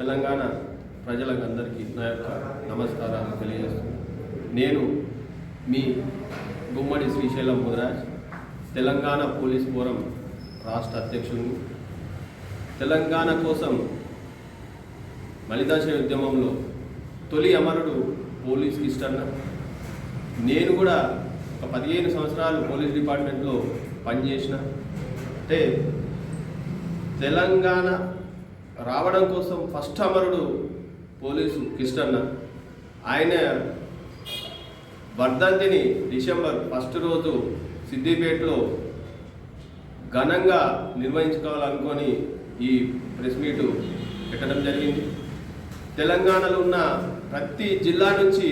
తెలంగాణ ప్రజలందరికీ నా యొక్క నమస్కారాలు తెలియజేస్తున్నాను. నేను మీ గుమ్మడి శ్రీశైలం ముదిరాజ్, తెలంగాణ పోలీస్ ఫోరం రాష్ట్ర అధ్యక్షుడిని. తెలంగాణ కోసం మలిదశ ఉద్యమంలో తొలి అమరుడు పోలీస్ కిష్టన్న. నేను కూడా ఒక 15 సంవత్సరాలు పోలీస్ డిపార్ట్మెంట్లో పనిచేసిన. అంటే తెలంగాణ రావడం కోసం ఫస్ట్ అమరుడు పోలీసు కిష్టన్న. ఆయన వర్ధంతిని డిసెంబర్ 1 రోజు సిద్దిపేటలో ఘనంగా నిర్వహించుకోవాలనుకొని ఈ ప్రెస్ మీటు పెట్టడం జరిగింది. తెలంగాణలో ఉన్న ప్రతి జిల్లా నుంచి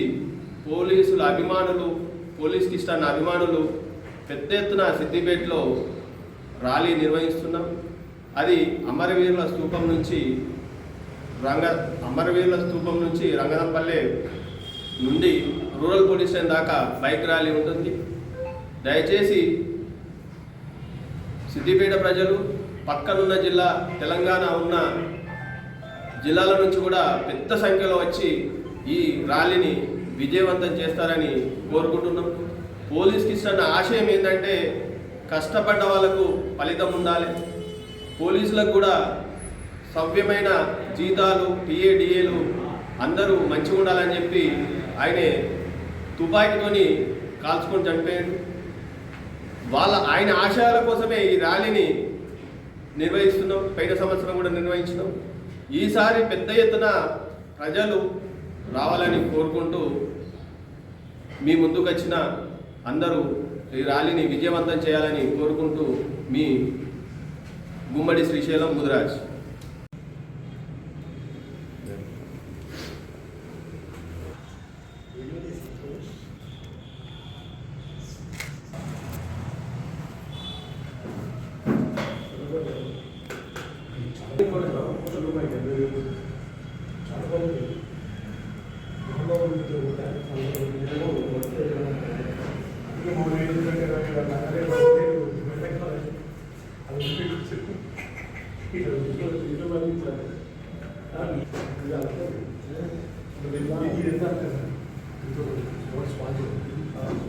పోలీసుల అభిమానులు, పోలీస్ కిష్టన్న అభిమానులు పెద్ద ఎత్తున సిద్దిపేటలో ర్యాలీ నిర్వహిస్తున్నాం. అది అమరవీరుల స్తూపం నుంచి రంగనంపల్లె నుండి రూరల్ పోలీస్ స్టేషన్ దాకా బైక్ ర్యాలీ ఉంటుంది. దయచేసి సిద్దిపేట ప్రజలు, పక్కనున్న జిల్లా తెలంగాణ ఉన్న జిల్లాల నుంచి కూడా పెద్ద సంఖ్యలో వచ్చి ఈ ర్యాలీని విజయవంతం చేస్తారని కోరుకుంటున్నాం. పోలీస్ కిష్టన్న ఆశయం ఏంటంటే కష్టపడ్డ వాళ్ళకు ఫలితం ఉండాలి, పోలీసులకు కూడా సవ్యమైన జీతాలు, టీఏలు అందరూ మంచిగా ఉండాలని చెప్పి ఆయనే తుపాకీతోని కాల్చుకొని చనిపోయాడు. ఆయన ఆశయాల కోసమే ఈ ర్యాలీని నిర్వహిస్తున్నాం. పోయిన సంవత్సరం కూడా నిర్వహించినాం. ఈసారి పెద్ద ఎత్తున ప్రజలు రావాలని కోరుకుంటూ మీ ముందుకు వచ్చిన అందరూ ఈ ర్యాలీని విజయవంతం చేయాలని కోరుకుంటూ మీ గుమ్మడి శ్రీశైలం ముదిరాజ్. ఇది